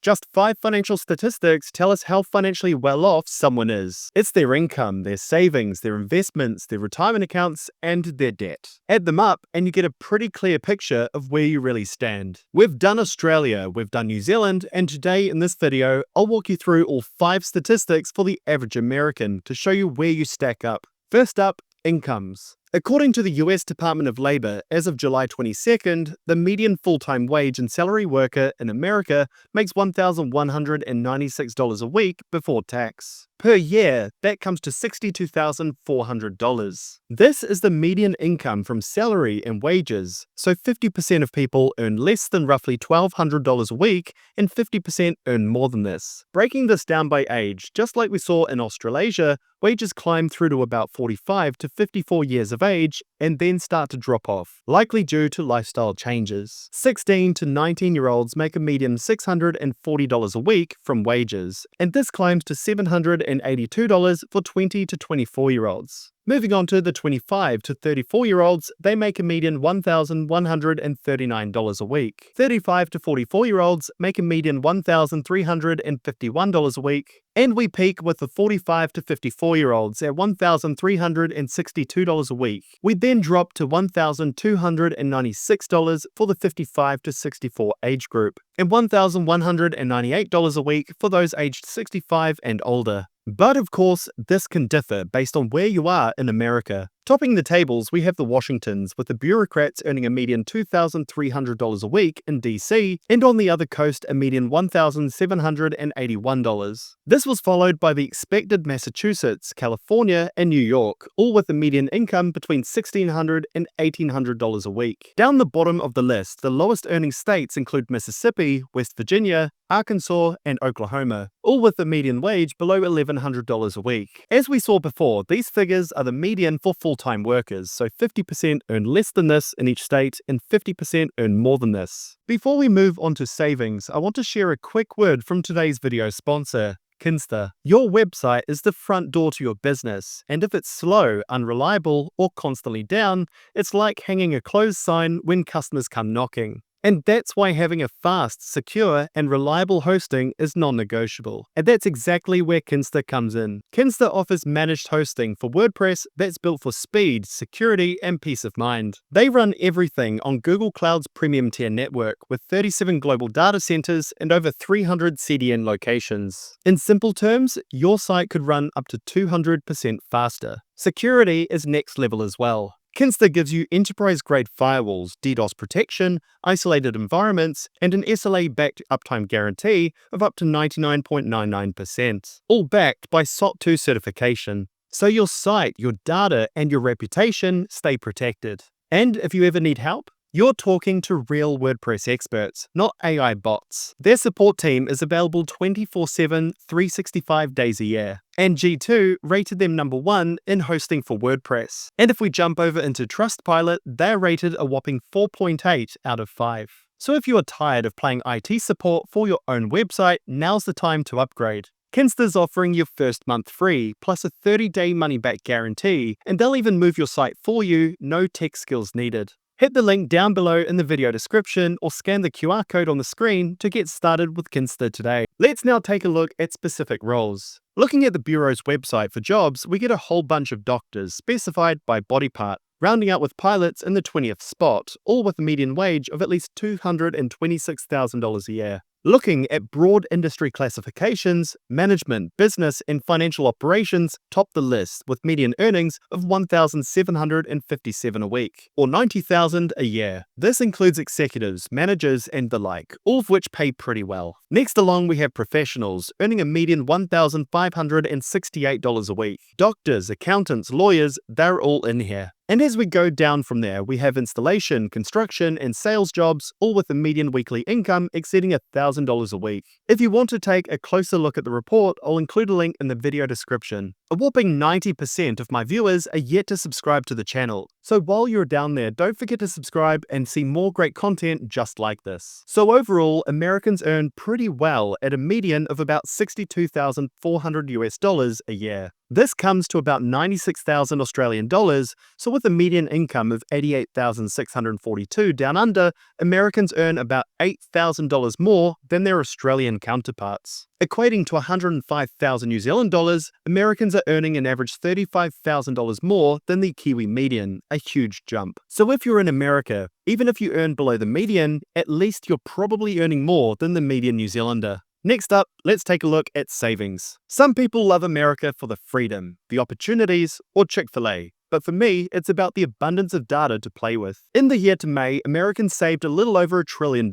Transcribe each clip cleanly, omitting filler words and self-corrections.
Just 5 financial statistics tell us how financially well off someone is. It's their income, their savings, their investments, their retirement accounts, and their debt. Add them up and you get a pretty clear picture of where you really stand. We've done Australia, we've done New Zealand, and today in this video, I'll walk you through all 5 statistics for the average American to show you where you stack up. First up, incomes. According to the US Department of Labor, as of July 22nd, the median full-time wage and salary worker in America makes $1,196 a week before tax. Per year, that comes to $62,400. This is the median income from salary and wages, so 50% of people earn less than roughly $1,200 a week and 50% earn more than this. Breaking this down by age, just like we saw in Australasia, wages climb through to about 45 to 54 years of age and then start to drop off, likely due to lifestyle changes. 16 to 19-year-olds make a median $640 a week from wages, and this climbs to $782 for 20 to 24-year-olds. Moving on to the 25 to 34-year-olds, they make a median $1,139 a week. 35 to 44-year-olds make a median $1,351 a week. And we peak with the 45 to 54-year-olds at $1,362 a week. We then drop to $1,296 for the 55 to 64 age group, and $1,198 a week for those aged 65 and older. But of course, this can differ based on where you are in America. Topping the tables, we have the Washingtons, with the bureaucrats earning a median $2,300 a week in DC, and on the other coast a median $1,781. This was followed by the expected Massachusetts, California, and New York, all with a median income between $1,600 and $1,800 a week. Down the bottom of the list, the lowest earning states include Mississippi, West Virginia, Arkansas, and Oklahoma, all with a median wage below $1,100 a week. As we saw before, these figures are the median for full-time workers, so 50% earn less than this in each state and 50% earn more than this. Before we move on to savings, I want to share a quick word from today's video sponsor, Kinsta. Your website is the front door to your business, and if it's slow, unreliable, or constantly down, it's like hanging a closed sign when customers come knocking. And that's why having a fast, secure, and reliable hosting is non-negotiable. And that's exactly where Kinsta comes in. Kinsta offers managed hosting for WordPress that's built for speed, security, and peace of mind. They run everything on Google Cloud's premium tier network with 37 global data centers and over 300 CDN locations. In simple terms, your site could run up to 200% faster. Security is next level as well. Kinsta gives you enterprise-grade firewalls, DDoS protection, isolated environments, and an SLA-backed uptime guarantee of up to 99.99%, all backed by SOC 2 certification. So your site, your data, and your reputation stay protected. And if you ever need help, you're talking to real WordPress experts, not AI bots. Their support team is available 24/7, 365 days a year. And G2 rated them #1 in hosting for WordPress. And if we jump over into Trustpilot, they're rated a whopping 4.8 out of 5. So if you are tired of playing IT support for your own website, now's the time to upgrade. Kinsta's offering your first month free, plus a 30-day money-back guarantee, and they'll even move your site for you, no tech skills needed. Hit the link down below in the video description or scan the QR code on the screen to get started with Kinsta today. Let's now take a look at specific roles. Looking at the Bureau's website for jobs, we get a whole bunch of doctors specified by body part, rounding out with pilots in the 20th spot, all with a median wage of at least $226,000 a year. Looking at broad industry classifications, management, business, and financial operations top the list with median earnings of $1,757 a week, or $90,000 a year. This includes executives, managers, and the like, all of which pay pretty well. Next along, we have professionals, earning a median $1,568 a week. Doctors, accountants, lawyers, they're all in here. And as we go down from there, we have installation, construction, and sales jobs, all with a median weekly income exceeding $1,000 a week. If you want to take a closer look at the report, I'll include a link in the video description. A whopping 90% of my viewers are yet to subscribe to the channel. So while you're down there, don't forget to subscribe and see more great content just like this. So overall, Americans earn pretty well at a median of about $62,400 a year. This comes to about 96,000 Australian dollars, so with a median income of 88,642 down under, Americans earn about $8,000 more than their Australian counterparts. Equating to 105,000 New Zealand dollars, Americans are earning an average $35,000 more than the Kiwi median, a huge jump. So if you're in America, even if you earn below the median, at least you're probably earning more than the median New Zealander. Next up, let's take a look at savings. Some people love America for the freedom, the opportunities, or Chick-fil-A. But for me, it's about the abundance of data to play with. In the year to May, Americans saved a little over $1 trillion.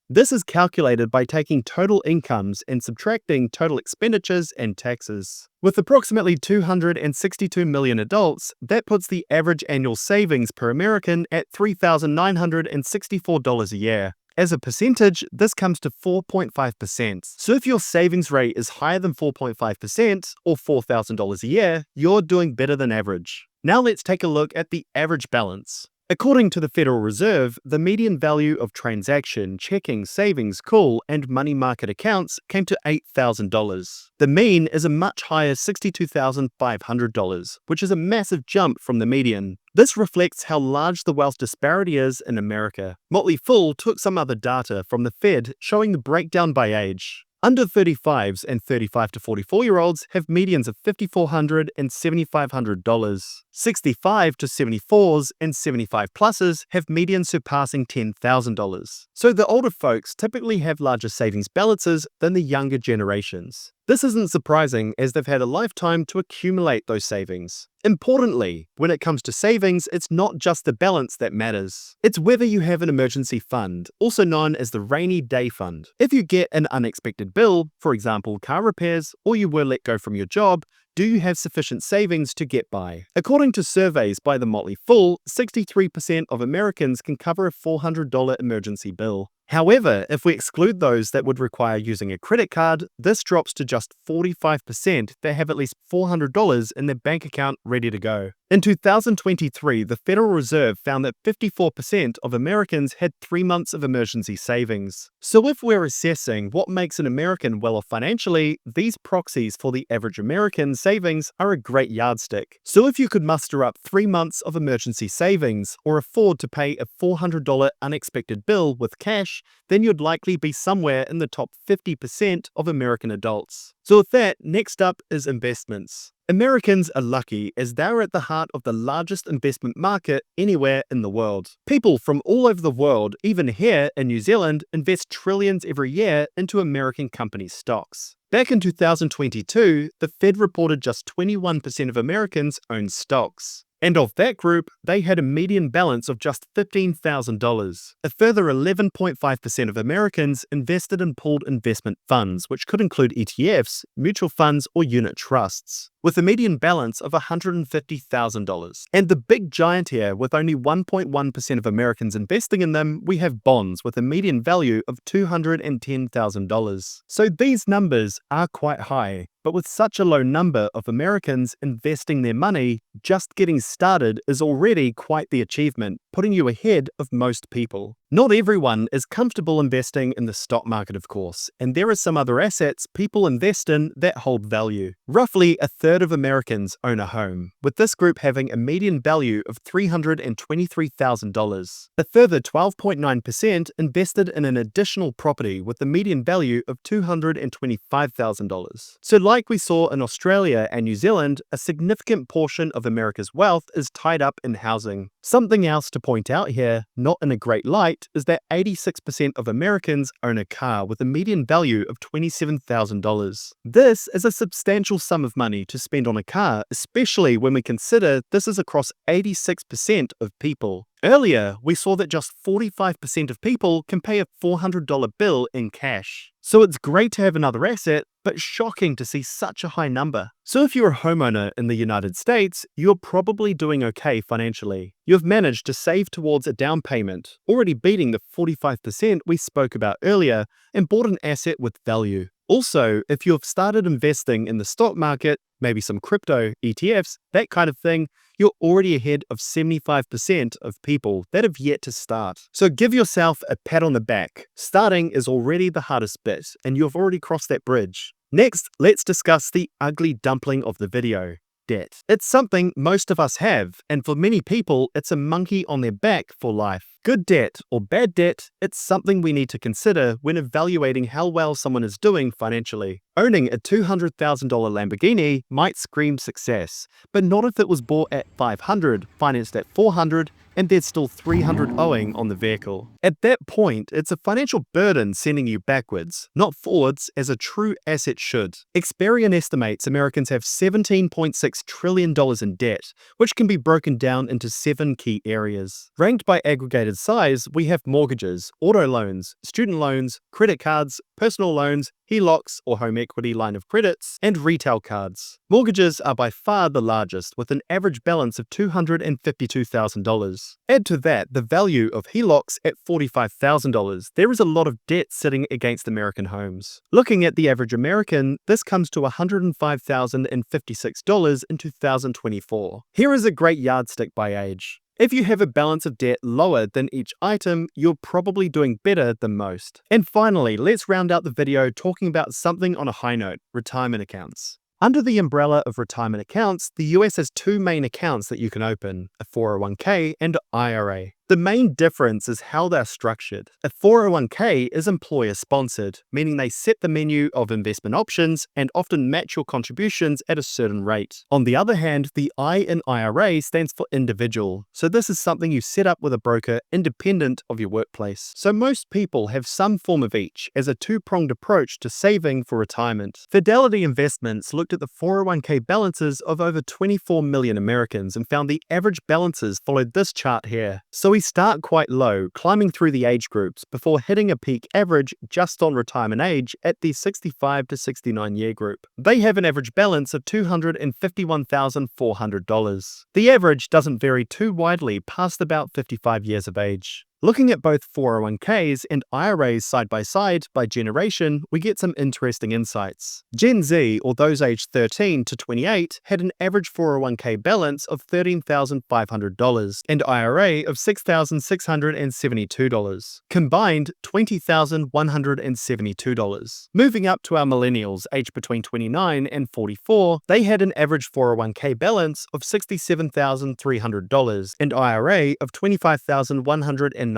This is calculated by taking total incomes and subtracting total expenditures and taxes. With approximately 262 million adults, that puts the average annual savings per American at $3,964 a year. As a percentage, this comes to 4.5%. So if your savings rate is higher than 4.5% or $4,000 a year, you're doing better than average. Now let's take a look at the average balance. According to the Federal Reserve, the median value of transaction, checking, savings, call, and money market accounts came to $8,000. The mean is a much higher $62,500, which is a massive jump from the median. This reflects how large the wealth disparity is in America. Motley Fool took some other data from the Fed showing the breakdown by age. Under 35s and 35 to 44-year-olds have medians of $5,400 and $7,500. 65 to 74s and 75 pluses have medians surpassing $10,000. So the older folks typically have larger savings balances than the younger generations. This isn't surprising as they've had a lifetime to accumulate those savings. Importantly, when it comes to savings, it's not just the balance that matters. It's whether you have an emergency fund, also known as the rainy day fund. If you get an unexpected bill, for example car repairs, or you were let go from your job, do you have sufficient savings to get by? According to surveys by the Motley Fool, 63% of Americans can cover a $400 emergency bill. However, if we exclude those that would require using a credit card, this drops to just 45% that have at least $400 in their bank account ready to go. In 2023, the Federal Reserve found that 54% of Americans had 3 months of emergency savings. So if we're assessing what makes an American well off financially, these proxies for the average American savings are a great yardstick. So if you could muster up 3 months of emergency savings or afford to pay a $400 unexpected bill with cash, then you'd likely be somewhere in the top 50% of American adults. So with that, next up is investments. Americans are lucky as they're at the heart of the largest investment market anywhere in the world. People from all over the world, even here in New Zealand, invest trillions every year into American company stocks. Back in 2022, the Fed reported just 21% of Americans owned stocks. And of that group, they had a median balance of just $15,000. A further 11.5% of Americans invested in pooled investment funds, which could include ETFs, mutual funds, or unit trusts, with a median balance of $150,000. And the big giant here, with only 1.1% of Americans investing in them, we have bonds with a median value of $210,000. So these numbers are quite high. But with such a low number of Americans investing their money, just getting started is already quite the achievement, putting you ahead of most people. Not everyone is comfortable investing in the stock market, of course, and there are some other assets people invest in that hold value. Roughly a third of Americans own a home, with this group having a median value of $323,000. A further 12.9% invested in an additional property with a median value of $225,000. So like we saw in Australia and New Zealand, a significant portion of America's wealth is tied up in housing. Something else to point out here, not in a great light, is that 86% of Americans own a car with a median value of $27,000. This is a substantial sum of money to spend on a car, especially when we consider this is across 86% of people. Earlier, we saw that just 45% of people can pay a $400 bill in cash. So it's great to have another asset, but shocking to see such a high number. So if you're a homeowner in the United States, you're probably doing okay financially. You've managed to save towards a down payment, already beating the 45% we spoke about earlier, and bought an asset with value. Also, if you have started investing in the stock market, maybe some crypto, ETFs, that kind of thing, you're already ahead of 75% of people that have yet to start. So give yourself a pat on the back. Starting is already the hardest bit, and you've already crossed that bridge. Next, let's discuss the ugly dumpling of the video. Debt. It's something most of us have, and for many people, it's a monkey on their back for life. Good debt or bad debt, it's something we need to consider when evaluating how well someone is doing financially. Owning a $200,000 Lamborghini might scream success, but not if it was bought at $500, financed at $400, and there's still $300 owing on the vehicle. At that point, it's a financial burden sending you backwards, not forwards as a true asset should. Experian estimates Americans have $17.6 trillion in debt, which can be broken down into 7 key areas. Ranked by aggregated size, we have mortgages, auto loans, student loans, credit cards, personal loans, HELOCs or home equity line of credits, and retail cards. Mortgages are by far the largest, with an average balance of $252,000. Add to that the value of HELOCs at $45,000. There is a lot of debt sitting against American homes. Looking at the average American, this comes to $105,056 in 2024. Here is a great yardstick by age. If you have a balance of debt lower than each item, you're probably doing better than most. And finally, let's round out the video talking about something on a high note: retirement accounts. Under the umbrella of retirement accounts, the US has 2 main accounts that you can open: a 401k and an IRA. The main difference is how they're structured. A 401k is employer-sponsored, meaning they set the menu of investment options and often match your contributions at a certain rate. On the other hand, the I in IRA stands for individual, so this is something you set up with a broker independent of your workplace. So most people have some form of each as a 2-pronged approach to saving for retirement. Fidelity Investments looked at the 401k balances of over 24 million Americans and found the average balances followed this chart here. So we start quite low, climbing through the age groups before hitting a peak average just on retirement age at the 65 to 69 year group. They have an average balance of $251,400. The average doesn't vary too widely past about 55 years of age. Looking at both 401ks and IRAs side by side by generation, we get some interesting insights. Gen Z, or those aged 13 to 28, had an average 401k balance of $13,500 and IRA of $6,672. Combined, $20,172. Moving up to our millennials, aged between 29 and 44, they had an average 401k balance of $67,300 and IRA of $25,109.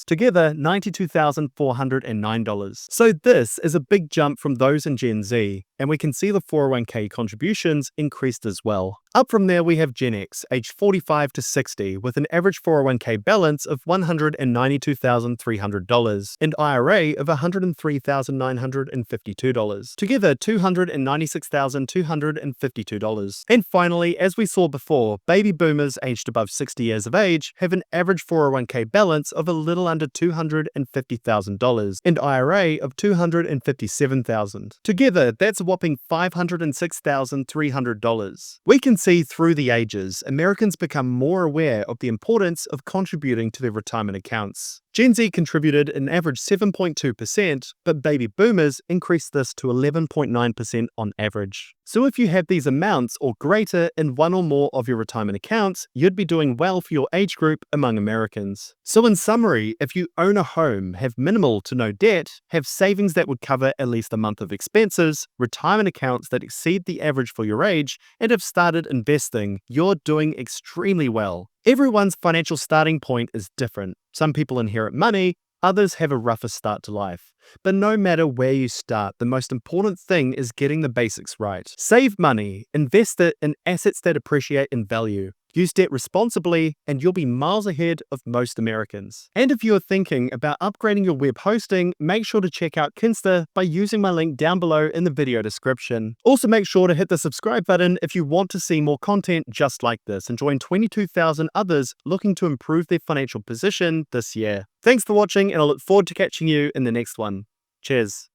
Together, $92,409. So this is a big jump from those in Gen Z, and we can see the 401k contributions increased as well. Up from there, we have Gen X, aged 45 to 60, with an average 401k balance of $192,300 and IRA of $103,952. Together, $296,252. And finally, as we saw before, baby boomers aged above 60 years of age have an average 401k balance of a little under $250,000 and IRA of $257,000. Together, that's a whopping $506,300. We can see through the ages, Americans become more aware of the importance of contributing to their retirement accounts. Gen Z contributed an average 7.2%, but baby boomers increased this to 11.9% on average. So if you have these amounts or greater in one or more of your retirement accounts, you'd be doing well for your age group among Americans. So in summary, if you own a home, have minimal to no debt, have savings that would cover at least a month of expenses, retirement accounts that exceed the average for your age, and have started investing, you're doing extremely well. Everyone's financial starting point is different. Some people inherit money, others have a rougher start to life. But no matter where you start, the most important thing is getting the basics right. Save money, invest it in assets that appreciate in value. Use debt responsibly, and you'll be miles ahead of most Americans. And if you're thinking about upgrading your web hosting, make sure to check out Kinsta by using my link down below in the video description. Also make sure to hit the subscribe button if you want to see more content just like this and join 22,000 others looking to improve their financial position this year. Thanks for watching, and I look forward to catching you in the next one. Cheers.